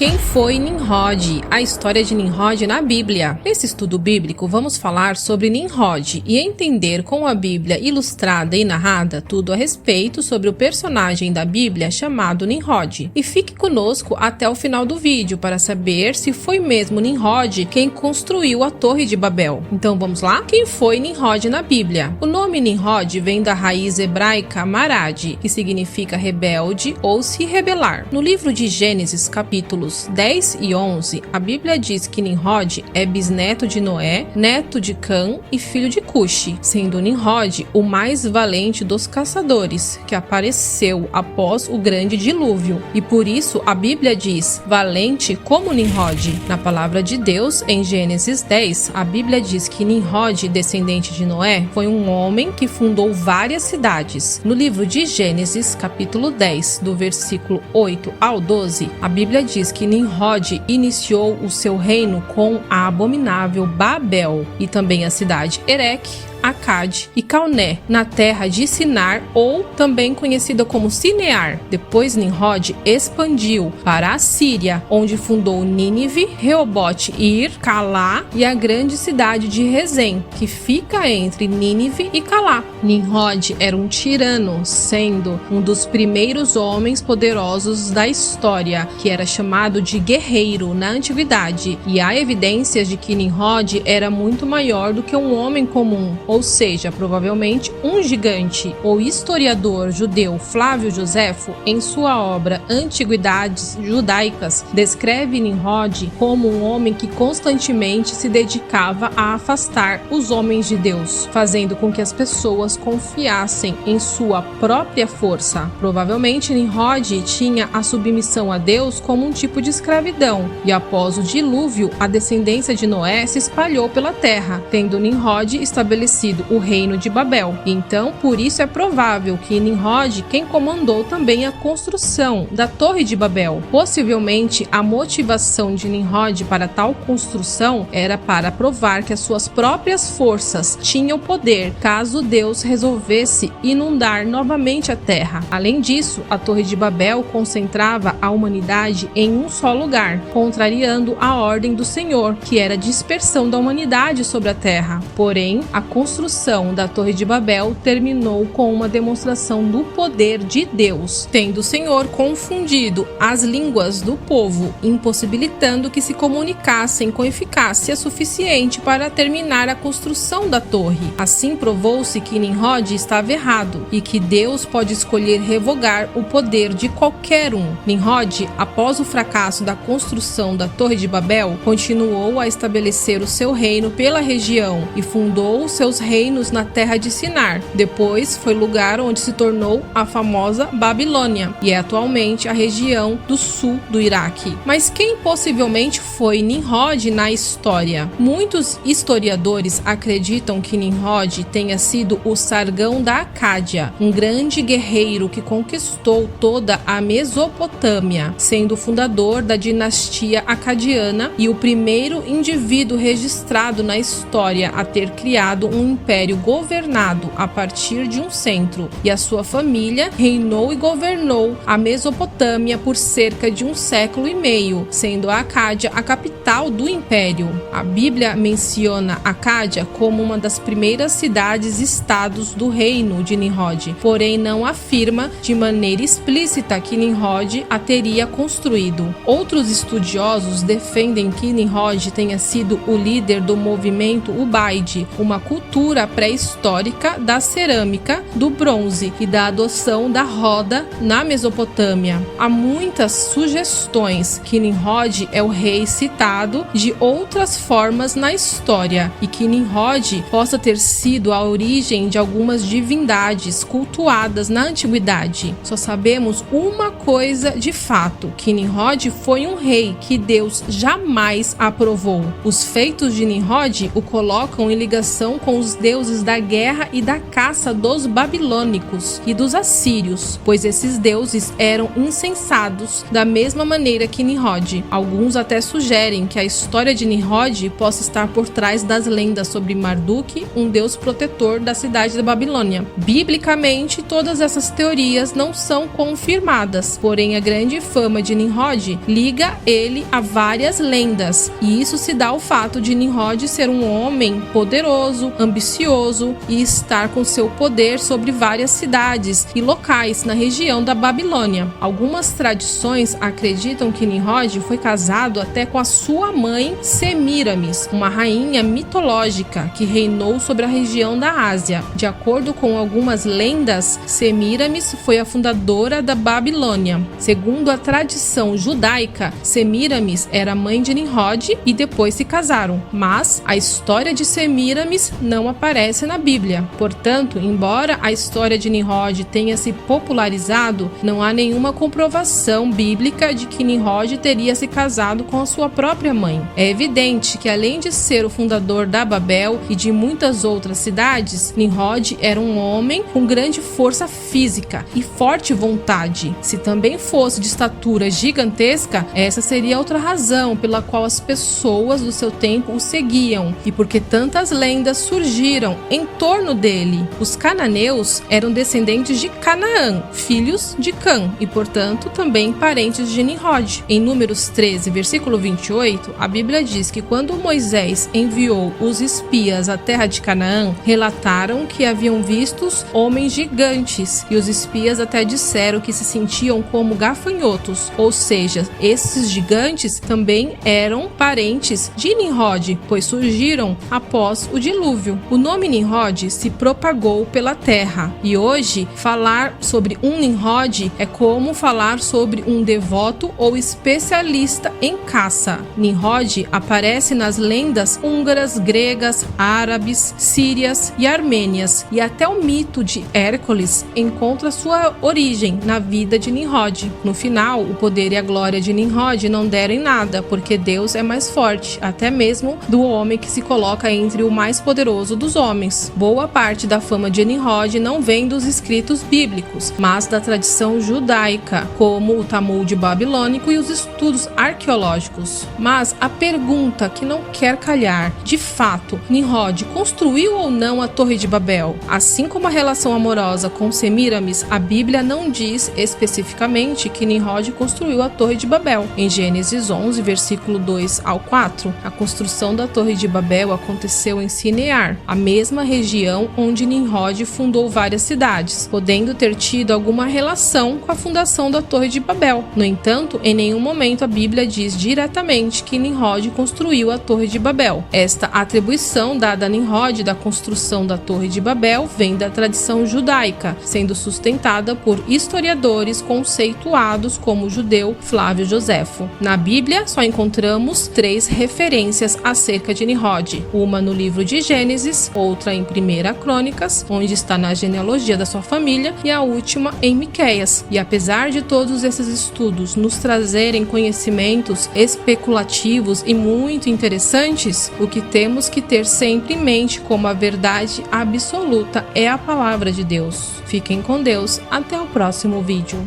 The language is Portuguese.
Quem foi Nimrod? A história de Nimrod na Bíblia. Nesse estudo bíblico, vamos falar sobre Nimrod e entender com a Bíblia ilustrada e narrada tudo a respeito sobre o personagem da Bíblia chamado Nimrod. E fique conosco até o final do vídeo para saber se foi mesmo Nimrod quem construiu a Torre de Babel. Então vamos lá? Quem foi Nimrod na Bíblia? O nome Nimrod vem da raiz hebraica marad, que significa rebelde ou se rebelar. No livro de Gênesis, capítulos 10 e 11, a Bíblia diz que Nimrod é bisneto de Noé, neto de Cã e filho de Cuxi, sendo Nimrod o mais valente dos caçadores, que apareceu após o grande dilúvio. E por isso a Bíblia diz, valente como Nimrod. Na palavra de Deus, em Gênesis 10, a Bíblia diz que Nimrod, descendente de Noé, foi um homem que fundou várias cidades. No livro de Gênesis, capítulo 10, do versículo 8 ao 12, a Bíblia diz que Nimrod iniciou o seu reino com a abominável Babel e também a cidade Erech, Acade e Calné, na terra de Sinar, ou também conhecida como Sinear. Depois Nimrod expandiu para a Síria, onde fundou Nínive, Reobote e Ir, Calá e a grande cidade de Rezém, que fica entre Nínive e Calá. Nimrod era um tirano, sendo um dos primeiros homens poderosos da história, que era chamado de guerreiro na antiguidade, e há evidências de que Nimrod era muito maior do que um homem comum, ou seja, provavelmente um gigante. O historiador judeu Flávio Joséfo, em sua obra Antiguidades Judaicas, descreve Nimrod como um homem que constantemente se dedicava a afastar os homens de Deus, fazendo com que as pessoas confiassem em sua própria força. Provavelmente Nimrod tinha a submissão a Deus como um tipo de escravidão, e após o dilúvio, a descendência de Noé se espalhou pela terra, tendo Nimrod estabelecido o reino de Babel. Então, por isso é provável que Nimrod quem comandou também a construção da Torre de Babel. Possivelmente, a motivação de Nimrod para tal construção era para provar que as suas próprias forças tinham poder caso Deus resolvesse inundar novamente a terra. Além disso, a Torre de Babel concentrava a humanidade em um só lugar, contrariando a ordem do Senhor, que era a dispersão da humanidade sobre a terra. Porém, a construção da Torre de Babel terminou com uma demonstração do poder de Deus, tendo o Senhor confundido as línguas do povo, impossibilitando que se comunicassem com eficácia suficiente para terminar a construção da torre. Assim provou-se que Nimrod estava errado e que Deus pode escolher revogar o poder de qualquer um. Nimrod, após o fracasso da construção da Torre de Babel, continuou a estabelecer o seu reino pela região e fundou seus reinos na terra de Sinar. Depois foi lugar onde se tornou a famosa Babilônia e é atualmente a região do sul do Iraque. Mas quem possivelmente foi Nimrod na história? Muitos historiadores acreditam que Nimrod tenha sido o Sargão da Acádia, um grande guerreiro que conquistou toda a Mesopotâmia, sendo o fundador da dinastia acadiana e o primeiro indivíduo registrado na história a ter criado um império governado a partir de um centro, e a sua família reinou e governou a Mesopotâmia por cerca de um século e meio, sendo a Acádia a capital do império. A Bíblia menciona Acádia como uma das primeiras cidades-estados do reino de Nimrod, porém não afirma de maneira explícita que Nimrod a teria construído. Outros estudiosos defendem que Nimrod tenha sido o líder do movimento Ubaide, uma cultura pré-histórica da cerâmica, do bronze e da adoção da roda na Mesopotâmia. Há muitas sugestões que Nimrod é o rei citado de outras formas na história e que Nimrod possa ter sido a origem de algumas divindades cultuadas na antiguidade. Só sabemos uma coisa de fato, que Nimrod foi um rei que Deus jamais aprovou. Os feitos de Nimrod o colocam em ligação com os deuses da guerra e da caça dos babilônicos e dos assírios, pois esses deuses eram insensados da mesma maneira que Nimrod. Alguns até sugerem que a história de Nimrod possa estar por trás das lendas sobre Marduk, um deus protetor da cidade da Babilônia. Biblicamente, todas essas teorias não são confirmadas, porém a grande fama de Nimrod liga ele a várias lendas, e isso se dá ao fato de Nimrod ser um homem poderoso, ambicioso e estar com seu poder sobre várias cidades e locais na região da Babilônia. Algumas tradições acreditam que Nimrod foi casado até com a sua mãe Semíramis, uma rainha mitológica que reinou sobre a região da Ásia. De acordo com algumas lendas, Semíramis foi a fundadora da Babilônia. Segundo a tradição judaica, Semíramis era mãe de Nimrod e depois se casaram, mas a história de Semíramis não aparece na Bíblia. Portanto, embora a história de Nimrod tenha se popularizado, não há nenhuma comprovação bíblica de que Nimrod teria se casado com a sua própria mãe. É evidente que, além de ser o fundador da Babel e de muitas outras cidades, Nimrod era um homem com grande força física e forte vontade. Se também fosse de estatura gigantesca, essa seria outra razão pela qual as pessoas do seu tempo o seguiam e porque tantas lendas surgiram em torno dele. Os cananeus eram descendentes de Canaã, filhos de Cã, e portanto também parentes de Nimrod. Em Números 13, versículo 28, a Bíblia diz que quando Moisés enviou os espias à terra de Canaã, relataram que haviam vistos homens gigantes, e os espias até disseram que se sentiam como gafanhotos, ou seja, esses gigantes também eram parentes de Nimrod, pois surgiram após o dilúvio. O nome Nimrod se propagou pela terra, e hoje falar sobre um Nimrod é como falar sobre um devoto ou especialista em caça. Nimrod aparece nas lendas húngaras, gregas, árabes, sírias e armênias, e até o mito de Hércules encontra sua origem na vida de Nimrod. No final, o poder e a glória de Nimrod não deram em nada, porque Deus é mais forte, até mesmo do homem que se coloca entre o mais poderoso dos homens. Boa parte da fama de Nimrod não vem dos escritos bíblicos, mas da tradição judaica, como o Talmud babilônico e os estudos arqueológicos. Mas a pergunta que não quer calhar: de fato, Nimrod construiu ou não a Torre de Babel? Assim como a relação amorosa com Semíramis, a Bíblia não diz especificamente que Nimrod construiu a Torre de Babel. Em Gênesis 11, versículo 2 ao 4, a construção da Torre de Babel aconteceu em Sinear, a mesma região onde Nimrod fundou várias cidades, podendo ter tido alguma relação com a fundação da Torre de Babel. No entanto, em nenhum momento a Bíblia diz diretamente que Nimrod construiu a Torre de Babel. Esta atribuição dada a Nimrod da construção da Torre de Babel vem da tradição judaica, sendo sustentada por historiadores conceituados como o judeu Flávio Joséfo. Na Bíblia, só encontramos 3 referências acerca de Nimrod, uma no livro de Gênesis, outra em 1 Crônicas, onde está na genealogia da sua família, e a última em Miqueias. E apesar de todos esses estudos nos trazerem conhecimentos especulativos e muito interessantes, o que temos que ter sempre em mente como a verdade absoluta é a palavra de Deus. Fiquem com Deus, até o próximo vídeo.